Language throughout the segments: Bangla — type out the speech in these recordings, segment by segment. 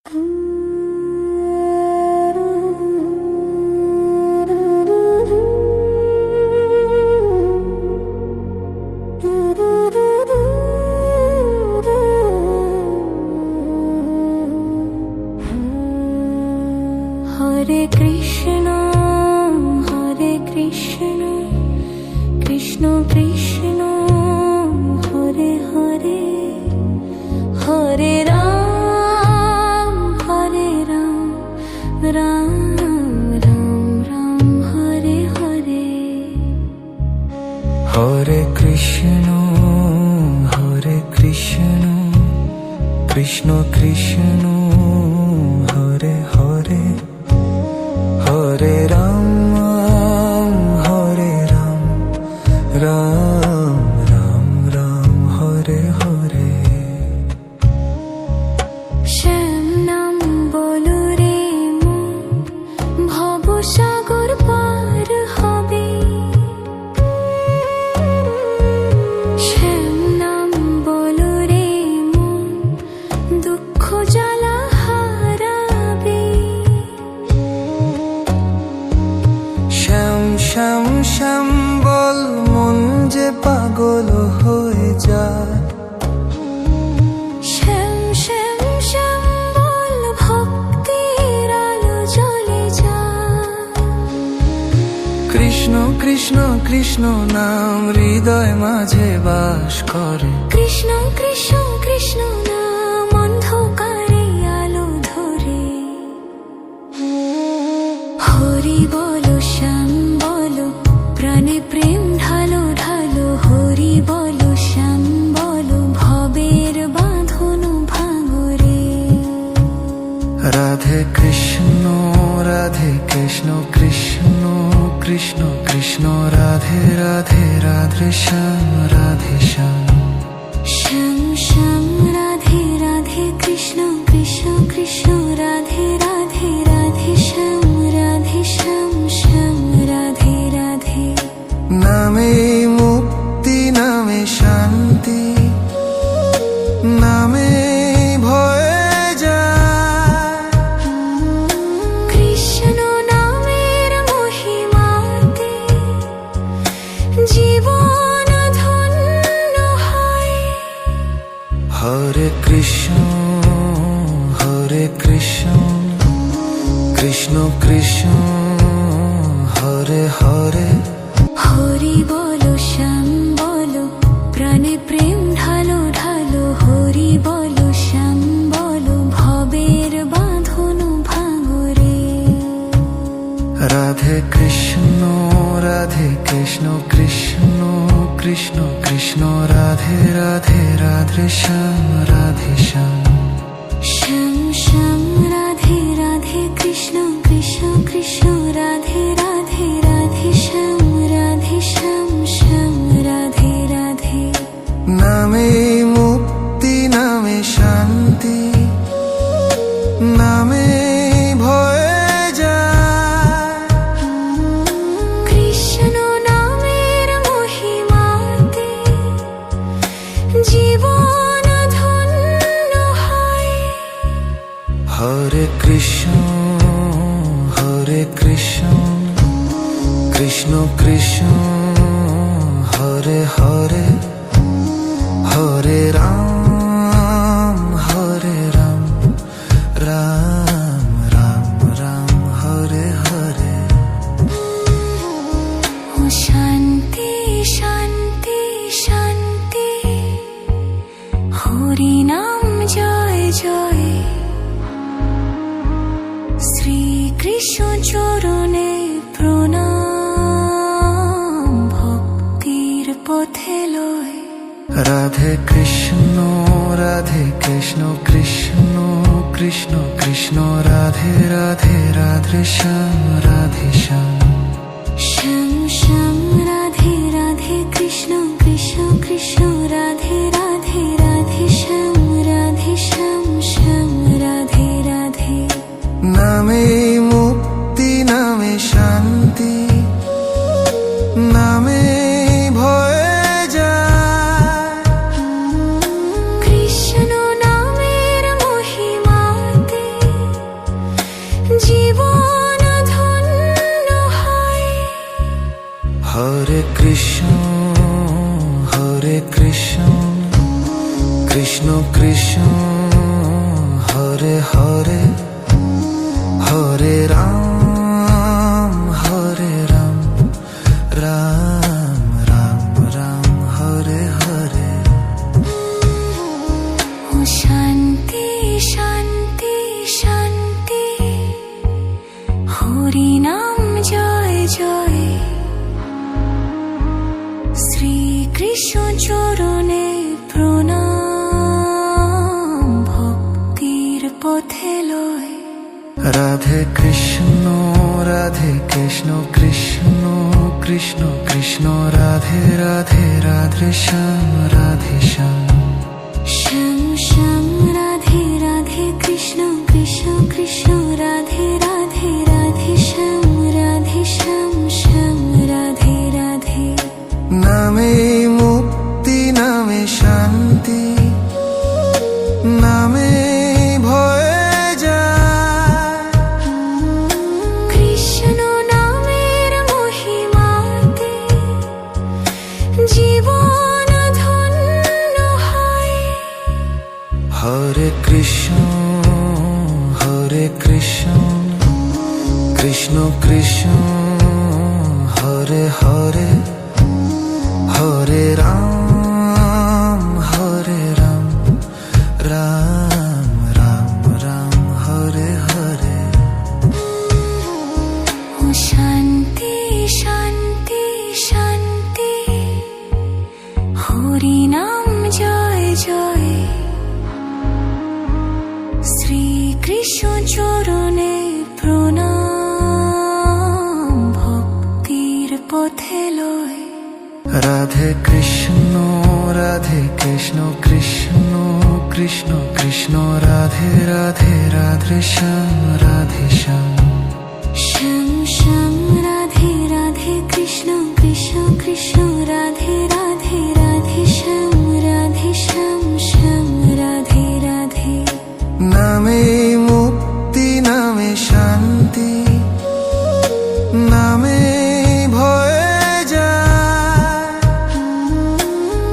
হরে কৃষ্ণ কৃষ্ণ কৃষ্ণ হরে হরে হরে রাম রাম রাম রাম হরে হরে হরে কৃষ্ণ কৃষ্ণ কৃষ্ণ হরে হরে হরে রাম রাম রাম রাম হরে হরে। শ্যাম নাম বলো রে মন, ভব সাগর পার হবে। শ্যাম নাম বলো রে মন, দুঃখ জ্বালা হারাবে। শ্যাম শ্যাম শ্যাম বল মন যে পাগল হয়ে যায়। শ্যাম শ্যাম শ্যাম বল ভক্তির আলো জ্বলে যায়। কৃষ্ণ কৃষ্ণ কৃষ্ণ নাম হৃদয় মাঝে বাস করে। কৃষ্ণ কৃষ্ণ কৃষ্ণ নাম অন্ধকারে আলো ধরে। হরি বলো শ্যাম বলো প্রাণে প্রেম ঢালো ঢালো। হরি বলো শ্যাম বলো ভবের বাঁধন ভাঙরে। রাধে কৃষ্ণ কৃষ্ণ কৃষ্ণ কৃষ্ণ রাধে রাধে রাধে শ্যাম রাধে শ্যাম। শ্যাম শ্যাম রাধে রাধে কৃষ্ণ কৃষ্ণ কৃষ্ণ রাধে রাধে রাধে শ্যাম রাধে শ্যাম শ্যাম রাধে রাধে। নামে মুক্তি নামে শান্তি নামে ভয়ে যায়। কৃষ্ণ নামের মহিমাতে জীবন ধন্য হয়। হরে কৃষ্ণ কৃষ্ণ কৃষ্ণ হরে হরে। হরি বলো শ্যাম বলো প্রাণে প্রেম ঢালো ঢালো। হরি বলো শ্যাম বলো ভবের বাঁধন ভাঙরে। রাধে কৃষ্ণ কৃষ্ণ কৃষ্ণ কৃষ্ণ রাধে রাধে রাধে শ্যাম রাধে শ্যাম। শ্যাম শ্যাম রাধে রাধে কৃষ্ণ কৃষ্ণ কৃষ্ণ রাধে রাধে রাধে শ্যাম রাধে শ্যাম শ্যাম রাধে রাধে। নামে মুক্তি নামে শান্তি নামে ভয়ে যায়। কৃষ্ণ নামের মহিমাতে জীবন ধন্য হয়। হরে কৃষ্ণ কৃষ্ণ কৃষ্ণ হরে হরে হরে রাম রাম রাম রাম হরে হরে। ও শান্তি শান্তি শান্তি হরি নাম জয় জয়। শ্রীকৃষ্ণ চরণে প্রণাম ভক্তির পথে লয়। রাধে কৃষ্ণ কৃষ্ণ কৃষ্ণ কৃষ্ণ রাধে রাধে রাধে শ্যাম রাধে শ্যাম। শ্যাম শ্যাম রাধে রাধে কৃষ্ণ কৃষ্ণ কৃষ্ণ রাধে রাধে রাধে শ্যাম রাধে শ্যাম শ্যাম রাধে রাধে। নামে মুক্তি নামে শান্তি নামে ভয়ে যায়। কৃষ্ণ নামের মহিমাতে পথে লয়। রাধে কৃষ্ণ রাধে কৃষ্ণ কৃষ্ণ কৃষ্ণ কৃষ্ণ রাধে রাধে রাধে শ্যাম রাধে শ্যাম। শ্যাম শ্যাম রাধে রাধে কৃষ্ণ কৃষ্ণ কৃষ্ণ রাধে রাধে রাধে শ্যাম রাধে শ্যাম শ্যাম রাধে রাধে। নামে মুক্তি নামে শান্তি নামে ভয়ে যায়। কৃষ্ণ নামের মহিমাতে জীবন ধন্য হয়। হরে কৃষ্ণ কৃষ্ণ কৃষ্ণ হরে হরে হরে রাম রাম রাম রাম হরে হরে। ও শান্তি শান্তি শান্তি হরি নাম জয় জয়। শ্রীকৃষ্ণ চরণে প্রণাম ভক্তির পথে লয়। রাধে কৃষ্ণ কৃষ্ণ কৃষ্ণ কৃষ্ণ রাধে রাধে রাধে শ্যাম রাধে শ্যাম। শ্যাম শ্যাম রাধে রাধে কৃষ্ণ কৃষ্ণ কৃষ্ণ রাধে রাধে রাধে শ্যাম রাধে শ্যাম শ্যাম রাধে রাধে। নামে মুক্তি নামে শান্তি নামে ভয়ে যায়।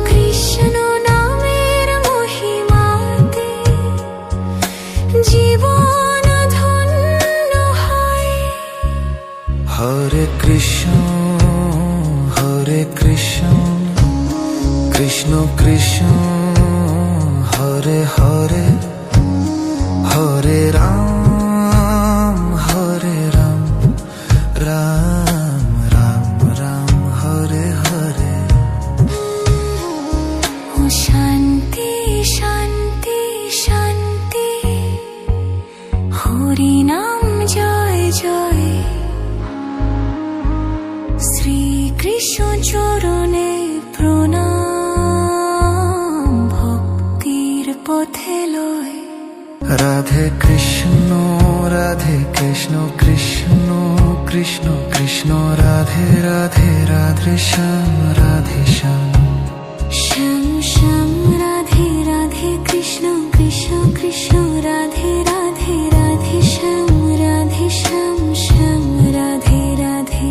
কৃষ্ণ নামের মহিমাতে জীবন ধন্য হয়। হরে কৃষ্ণ কৃষ্ণ কৃষ্ণ হরে হরে হরে রাম রাম রাম রাম হরে হরে। ও শান্তি শান্তি শান্তি হরি নাম জয় জয়। শ্রীকৃষ্ণ চরণে প্রণাম ভক্তির পথে লয়। রাধে কৃষ্ণ কৃষ্ণ কৃষ্ণ কৃষ্ণ রাধে রাধে রাধে শ্যাম রাধে শ্যাম। শ্যাম শ্যাম রাধে রাধে কৃষ্ণ কৃষ্ণ কৃষ্ণ রাধে রাধে রাধে শ্যাম রাধে শ্যাম শ্যাম রাধে রাধে।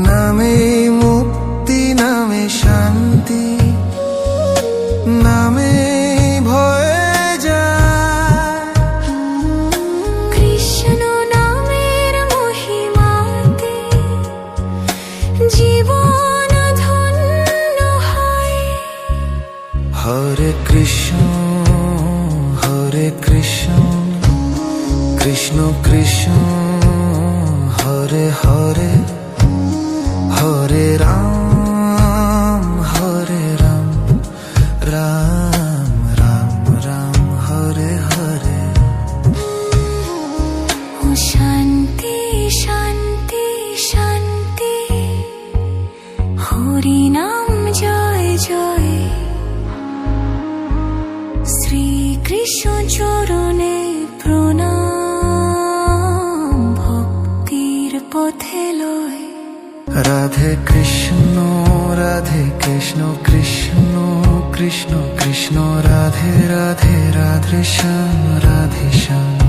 নামে মুক্তি নামে শান্তি নামে ভয়ে যায়। কৃষ্ণ নামের মহিমাতে জীবন ধন্য হয়। হরে কৃষ্ণ কৃষ্ণ কৃষ্ণ হরে হরে হরে রাম রাম রাম রাম হরে হরে। ও শান্তি শান্তি শান্তি হরি নাম জয় জয়। শ্রীকৃষ্ণ চরণে প্রণাম ভক্তির পথে লয়। রাধে কৃষ্ণ কৃষ্ণ কৃষ্ণ রাধে রাধে রাধে শ্যাম রাধে শ্যাম।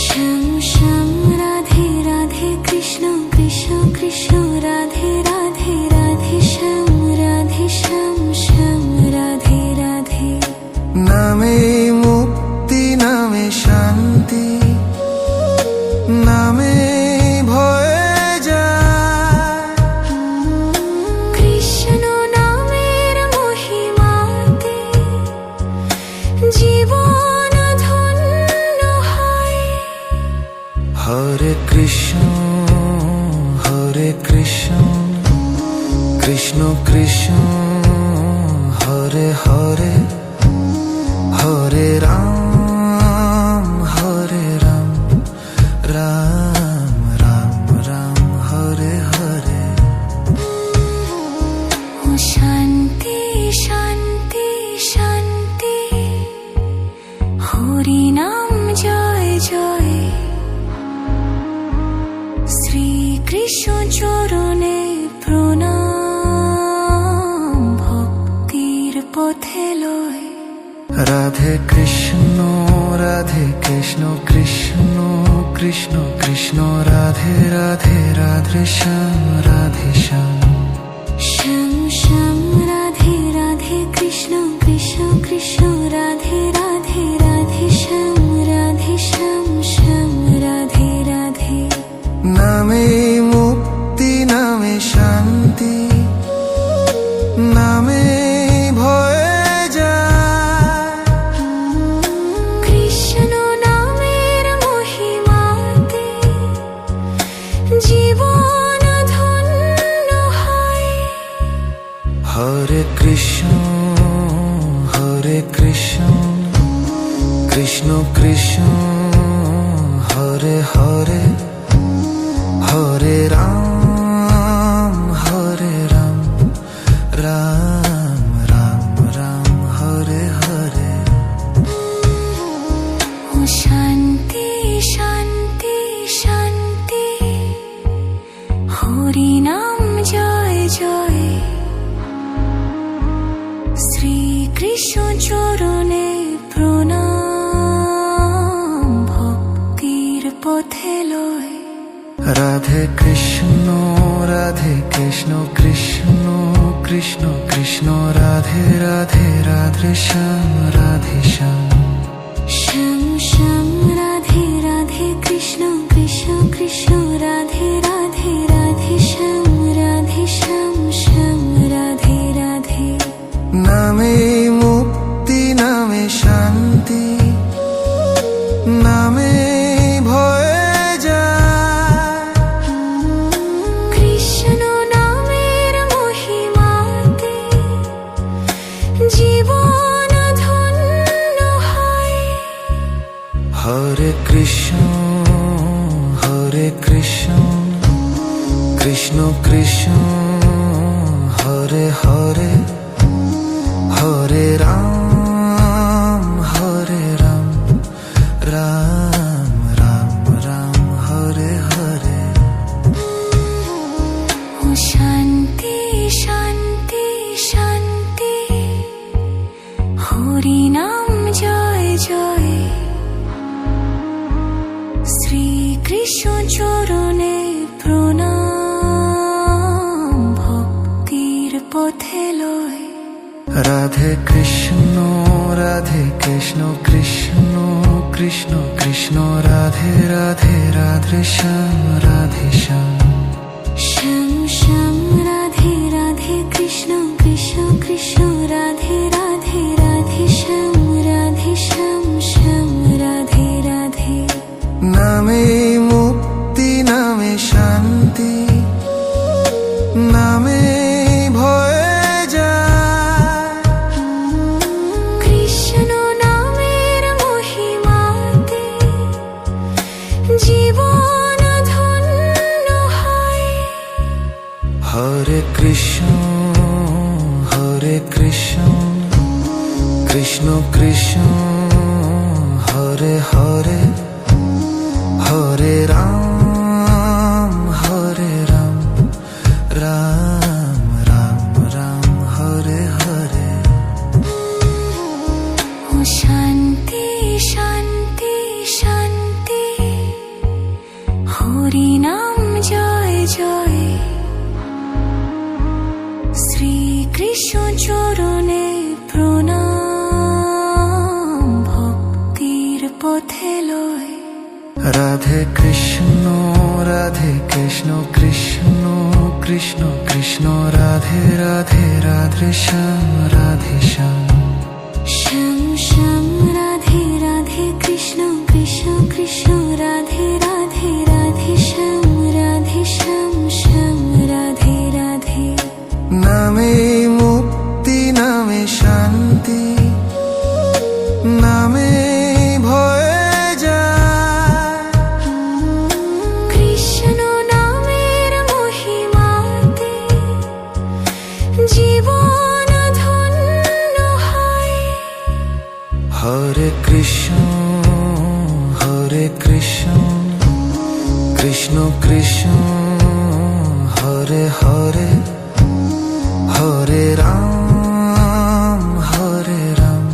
শ্যাম শ্যাম রাধে রাধে কৃষ্ণ কৃষ্ণ কৃষ্ণ রাধে রাধে রাধে শ্যাম রাধে শ্যাম শ্যাম রাধে রাধে। নামে মুক্তি নামে শান্তি নামে ভয়ে যায়। কৃষ্ণ নামের মহিমাতে জীবন ধন্য হয়। হরে কৃষ্ণ কৃষ্ণ কৃষ্ণ হরে হরে হরে রাম কৃষ্ণ চরণে প্রণাম ভক্তির পথে লয় রাধে কৃষ্ণ কৃষ্ণ কৃষ্ণ কৃষ্ণ রাধে রাধে রাধে শ্যাম রাধে শ্যাম শ্যাম শ্যাম রাধে রাধে কৃষ্ণ কৃষ্ণ কৃষ্ণ রাধে রাধে রাধে শ্যাম শ্যাম রাধে রাধে নামে মুক্তি নামে শান্তি নামে ভয়ে যায় কৃষ্ণ নামের মহিমাতে জীবন ধন্য হয় হরে কৃষ্ণ কৃষ্ণ কৃষ্ণ হরে হরে হরে রাম রাম রাম হরে হরে ও শান্তি শান্তি শান্তি হরি নাম জয় জয় শ্রীকৃষ্ণ চরণে প্রণাম ভক্তির পথে লয় রাধে কৃষ্ণ কৃষ্ণ কৃষ্ণ কৃষ্ণ রাধে রাধে রাধে শ্যাম রাধে শ্যাম শ্যাম শ্যাম রাধে রাধে কৃষ্ণ কৃষ্ণ কৃষ্ণ রাধে রাধে রাধে শ্যাম শ্যাম রাধে রাধে নামে মুক্তি নামে শান্তি নামে ভয়ে যায় কৃষ্ণ নামের মহিমাতে জীবন ধন্য হয় হরে কৃষ্ণ কৃষ্ণ কৃষ্ণ হরে হরে হরে রাম রাম হরে হরে ও শান্তি শান্তি শান্তি হরি নাম জয় জয় শ্রীকৃষ্ণ চরণে প্রণাম ভক্তির পথে লয় রাধে কৃষ্ণ কৃষ্ণ কৃষ্ণ রাধে রাধে রাধে শ্যাম রাধে শ্যাম শ্যাম শ্যাম রাধে রাধে কৃষ্ণ কৃষ্ণ কৃষ্ণ রাধে রাধে রাধে শ্যাম রাধে রাধে নামে মুক্তি নামে শান্তি নামে ভয়ে যায় কৃষ্ণ নামের মহিমাতে জীবন ধন্য হয় হরে কৃষ্ণ কৃষ্ণ কৃষ্ণ হরে হরে হরে রাম রাম হরে হরে ও শান্তি শান্তি শান্তি হরি নাম জয় জয় শ্রীকৃষ্ণ চরণে প্রণাম ভক্তির পথে লয় রাধে কৃষ্ণ কৃষ্ণ কৃষ্ণ রাধে রাধে রাধে শ্যাম রাধে শ্যাম শ্যাম শ্যাম রাধে রাধে কৃষ্ণ কৃষ্ণ কৃষ্ণ রাধে রাধে রাধে শ্যাম রাধে রাধে নামে মুক্তি নামে শান্তি নামে ভয়ে যায় কৃষ্ণ নামের মহিমাতে জীবন ধন্য হয় হরে কৃষ্ণ কৃষ্ণ কৃষ্ণ হরে হরে হরে রাম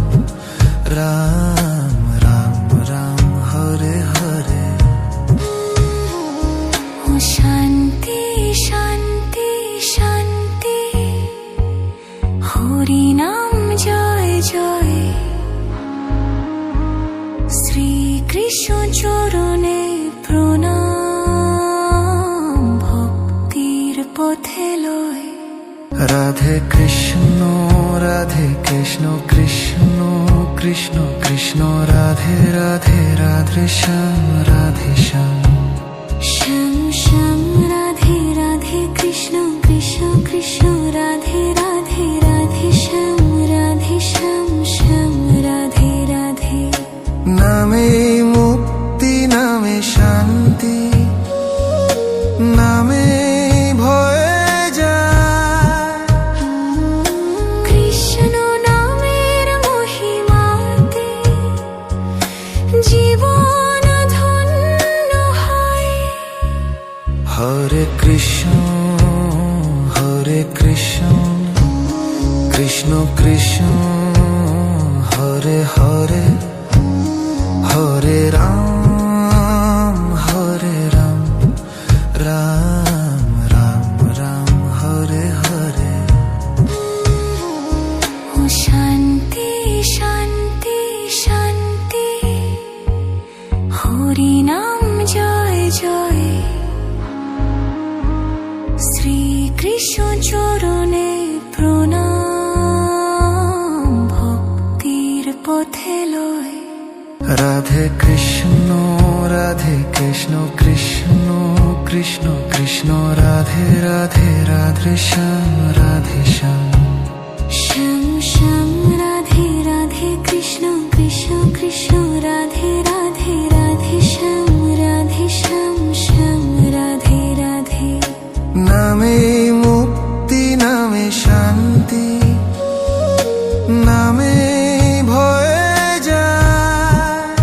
রাম রাম রাম হরে হরে। ও শান্তি শান্তি শান্তি, হরি নাম জয় জয়, শ্রীকৃষ্ণ চরণে প্রণাম, ভক্তির পথে লয়। রাধে কৃষ্ণ কৃষ্ণ কৃষ্ণ কৃষ্ণ রাধে রাধে রাধে শ্যাম রাধে শ্যাম। শ্যাম শ্যাম রাধে রাধে কৃষ্ণ কৃষ্ণ কৃষ্ণ রাধে রাধে রাধে শ্যাম রাধে শ্যাম শ্যাম রাধে রাধে। নামে মুক্তি নামে শান্তি, নামে ভয়ে যায়। কৃষ্ণ নামের মহিমাতে জীবন ধন্য হয়। হরে কৃষ্ণ কৃষ্ণ কৃষ্ণ হরে হরে হরে রাম রাম রাম রাম হরে হরে। ও শান্তি শান্তি শান্তি, হরি নাম জয় জয়, শ্রীকৃষ্ণ চরণে প্রণাম, ভক্তির পথে লয়। রাধে কৃষ্ণ কৃষ্ণ কৃষ্ণ কৃষ্ণ রাধে রাধে রাধে শ্যাম রাধে শ্যাম। শ্যাম শ্যাম রাধে রাধে কৃষ্ণ কৃষ্ণ কৃষ্ণ রাধে রাধে রাধে শ্যাম রাধে শ্যাম শ্যাম রাধে রাধে। নামে মুক্তি নামে শান্তি, নামে ভয়ে যায়।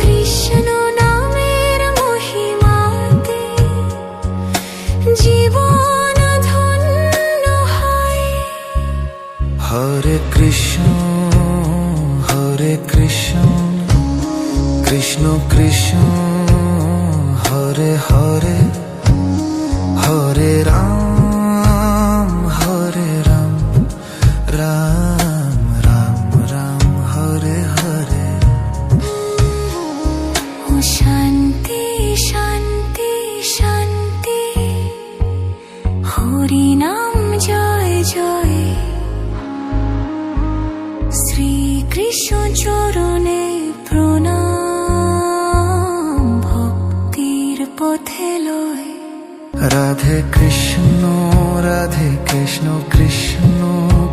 কৃষ্ণ নামের মহিমাতে জীবন ধন্য হয়। হরে কৃষ্ণ কৃষ্ণ কৃষ্ণ হরে হরে হরে রাম রাম রাম রাম হরে হরে। ও শান্তি শান্তি শান্তি, হরি নাম জয় জয়, শ্রীকৃষ্ণ চরণে প্রণাম, ভক্তির পথে লয়। রাধে কৃষ্ণ কৃষ্ণ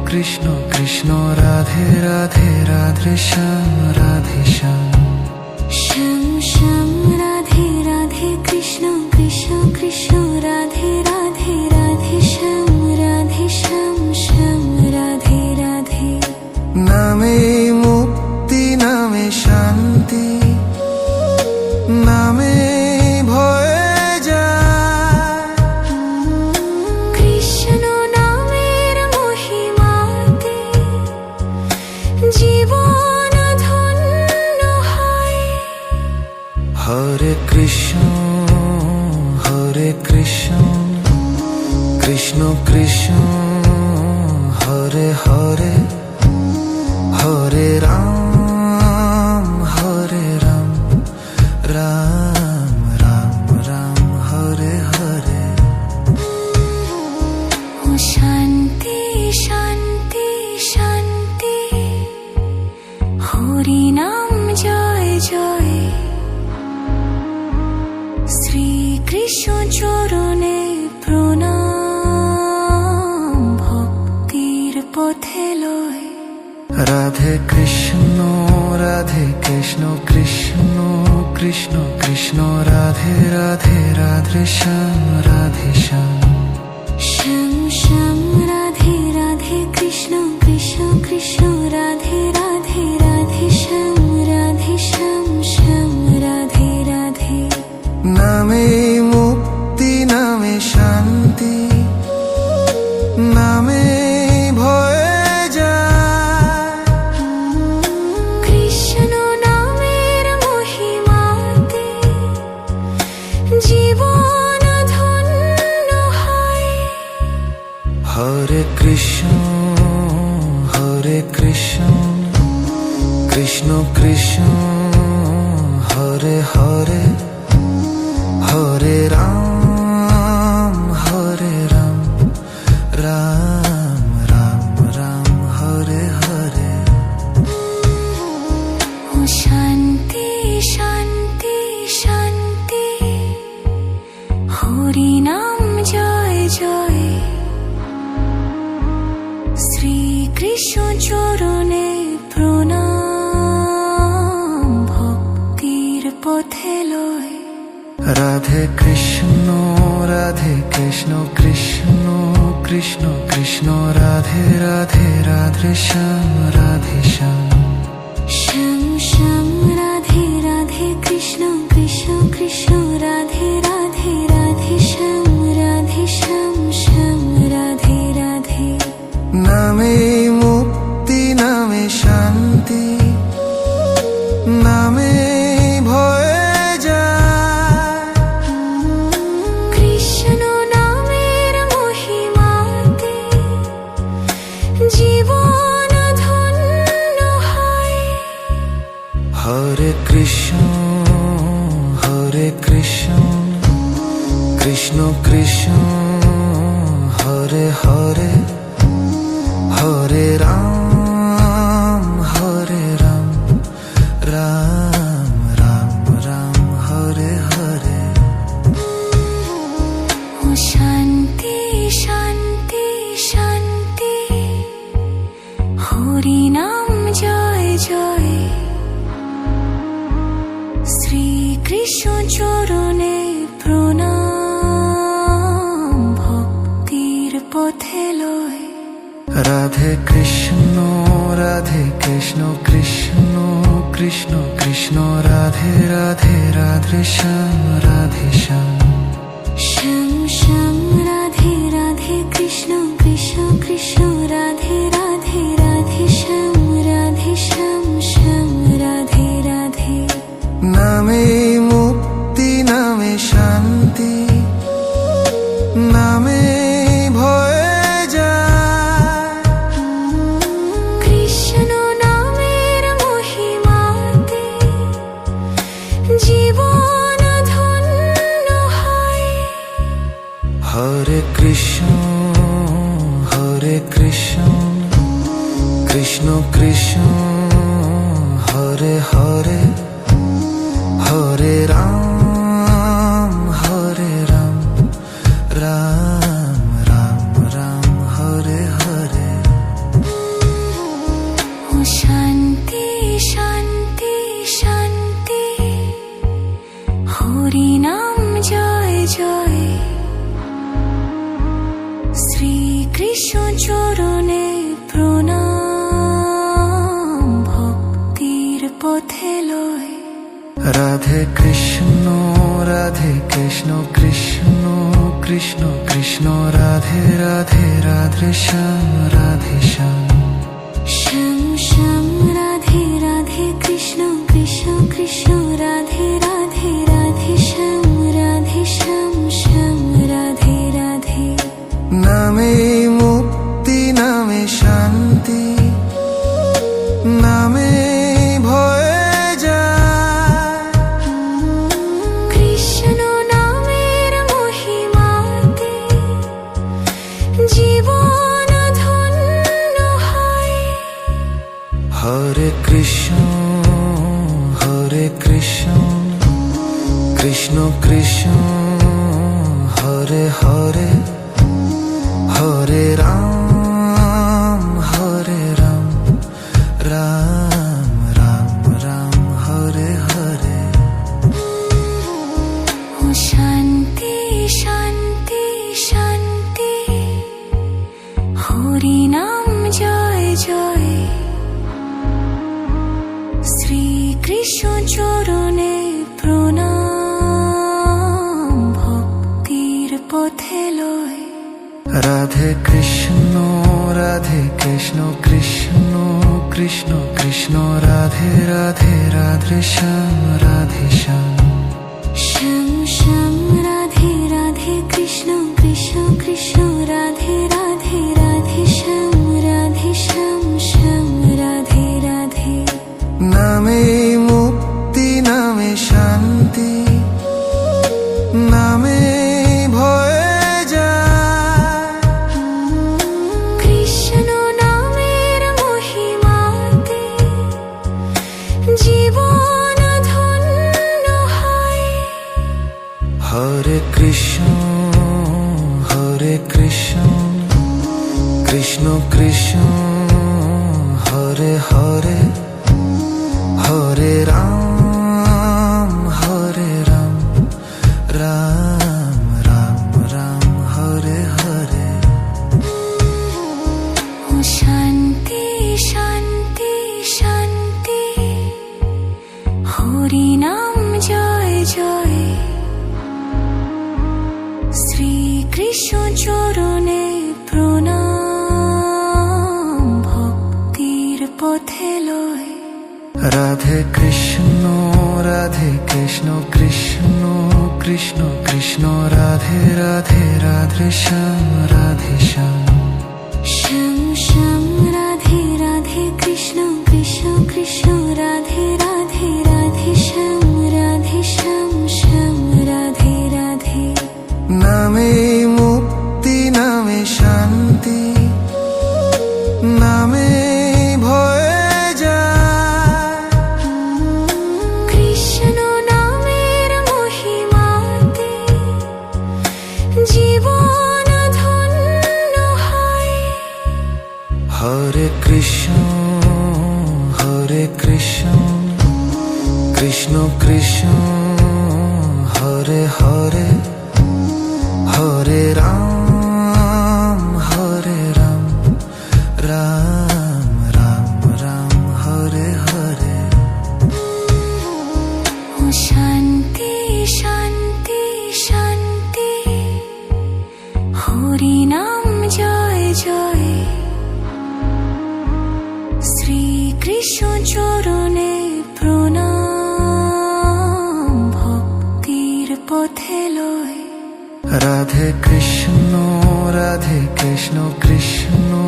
কৃষ্ণ কৃষ্ণ রাধে রাধে রাধে শ্যাম রাধে শ্যাম। শ্যাম শ্যাম রাধে রাধে কৃষ্ণ কৃষ্ণ কৃষ্ণ রাধে রাধে রাধে শ্যাম রাধে শ্যাম শ্যাম রাধে রাধে। নামে মুক্তি নামে শান্তি, নামে ভয়ে যায়। কৃষ্ণ নামের মহিমাতে জীবন ধন্য হয়। হরে কৃষ্ণ কৃষ্ণ কৃষ্ণ হরে হরে হরে রাম রাম রাম রাম হরে হরে। ও শান্তি শান্তি শান্তি, হরি নাম জয় জয়, শ্রীকৃষ্ণ চরণে প্রণাম, ভক্তির পথে লয়। রাধে কৃষ্ণ কৃষ্ণ কৃষ্ণ কৃষ্ণ রাধে রাধে রাধে শ্যাম রাধে শ্যাম। শ্যাম শ্যাম রাধে রাধে কৃষ্ণ কৃষ্ণ কৃষ্ণ রাধে রাধে রাধে শ্যাম রাধে শ্যাম শ্যাম রাধে রাধে। নামে মুক্তি নামে শান্তি, হরে হরে রাম রাম রাম রাম হরে হরে। ও শান্তি শান্তি শান্তি, হরি নাম জয় জয়, শ্রীকৃষ্ণ চরণে প্রণাম, ভক্তির পথে লয়। রাধে কৃষ্ণ কৃষ্ণ কৃষ্ণ কৃষ্ণ রাধে রাধে রাধে শ্যাম রাধে শ্যাম। শ্যাম শ্যাম রাধে রাধে কৃষ্ণ কৃষ্ণ কৃষ্ণ রাধে রাধে রাধে শ্যাম রাধে শ্যাম শ্যাম রাধে রাধে। নামে মুক্তি নামে শান্তি, নামে ভয়ে যায়। কৃষ্ণ নামের মহিমাতে জীবন ধন্য হয়। হরে কৃষ্ণ কৃষ্ণ কৃষ্ণ হরে হরে, হরে রাম রাম রাম রাম হরে হরে। ও শান্তি শান্তি শান্তি, হরি নাম জয় জয়, শ্রীকৃষ্ণ চরণে প্রণাম, ভক্তির পথে লয়। রাধে কৃষ্ণ কৃষ্ণ কৃষ্ণ কৃষ্ণ রাধে রাধে রাধে শ্যাম রাধে শ্যাম। শ্যাম শ্যাম রাধে রাধে কৃষ্ণ কৃষ্ণ কৃষ্ণ রাধে রাধে রাধে শ্যাম রাধে শ্যাম শ্যাম রাধে রাধে। নামে মুক্তি নামে শান্তি, নামে ভয়ে যায়। কৃষ্ণ নামের মহিমাতে জীবন ধন্য হয়। হরে কৃষ্ণ কৃষ্ণ কৃষ্ণ হরে হরে, হরে রাম রাম রাম রাম হরে হরে। ও শান্তি শান্তি শান্তি, হরি নাম জয় জয়, শ্রীকৃষ্ণ চরণে প্রণাম, ভক্তির পথে লয়। রাধে কৃষ্ণ কৃষ্ণ কৃষ্ণ কৃষ্ণ রাধে রাধে রাধে শ্যাম রাধে শ্যাম। শ্যাম শ্যাম রাধে রাধে কৃষ্ণ কৃষ্ণ কৃষ্ণ রাধে রাধে রাধে শ্যাম রাধে শ্যাম শ্যাম রাধে রাধে। নামে মুক্তি নামে শান্তি, নামে ভয়ে যায়। কৃষ্ণ নামের মহিমাতে জীবন ধন্য হয়। হরে কৃষ্ণ কৃষ্ণ কৃষ্ণ হরে হরে, হরে রাম রাম রাম রাম হরে হরে। ও শান্তি শান্তি শান্তি, হরি নাম জয় জয়, শ্রীকৃষ্ণ চরণে প্রণাম, ভক্তির পথে লয়। রাধে কৃষ্ণ কৃষ্ণ কৃষ্ণ কৃষ্ণ রাধে রাধে রাধে শ্যাম রাধে শ্যাম। শ্যাম শ্যাম রাধে রাধে কৃষ্ণ কৃষ্ণ কৃষ্ণ রাধে রাধে রাধে শ্যাম রাধে শ্যাম শ্যাম রাধে রাধে। নামে মুক্তি নামে শান্তি, Hare Krishna, Hare Krishna, Krishna Krishna, Hare Hare, Hare Ram, Hare Ram, Ram Ram Ram, Hare Hare. ও শান্তি শান্তি শান্তি, হরি নাম জয় জয়, শ্রীকৃষ্ণ চরণে প্রণাম, ভক্তির পথে লয়। Radhe Krishna, Radhe Krishna, Krishna Krishna, Krishna Radhe Radhe, Radhe Shyam, Radhe Shyam. শ্যাম শ্যাম রাধে রাধে, কৃষ্ণ কৃষ্ণ কৃষ্ণ রাধে রাধে, রাধে শ্যাম রাধে শ্যাম, শ্যাম রাধে রাধে। নামে মুক্তি, নামে শান্তি, নামে ভয়ে যায়। কৃষ্ণ নামের মহিমাতে জীবন ধন্য হয়। Hare Krishna, Hare Krishna, Krishna Krishna, Hare Hare, Hare Ram, Hare Ram, Ram Ram Ram, Hare Hare. ও শান্তি শান্তি শান্তি, হরি নাম জয় জয়, শ্রীকৃষ্ণ চরণে প্রণাম, ভক্তির পথে লয়। Radhe Krishna, Radhe Krishna, Krishna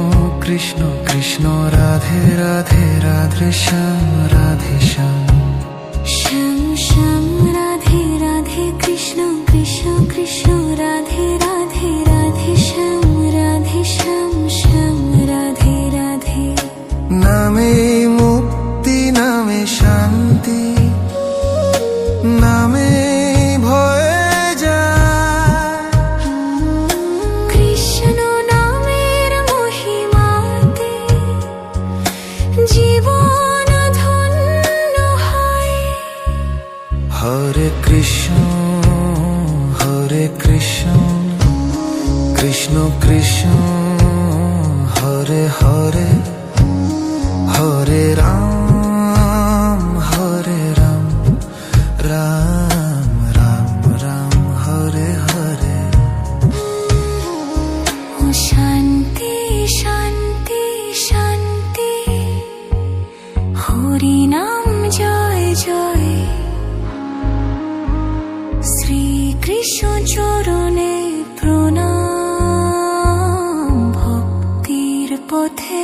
Krishna, Krishna Radhe Radhe, Radhe Shyam, Radhe Shyam. শ্যাম শ্যাম রাধে রাধে, কৃষ্ণ কৃষ্ণ কৃষ্ণ রাধে রাধে, রাধে শ্যাম রাধে শ্যাম, শ্যাম রাধে রাধে। নামে মুক্তি, নামে শান্তি, নামে ভয়ে যায়। কৃষ্ণ নামের মহিমাতে জীবন ধন্য হয়। Hare Krishna, Hare Krishna, Krishna Krishna, Hare Hare, Hare Ram, Hare Ram, Ram Ram Ram, Hare Hare. ও শান্তি শান্তি শান্তি, হরি নাম জয় জয়, শ্রীকৃষ্ণ চরণে প্রণাম, ভক্তির পথে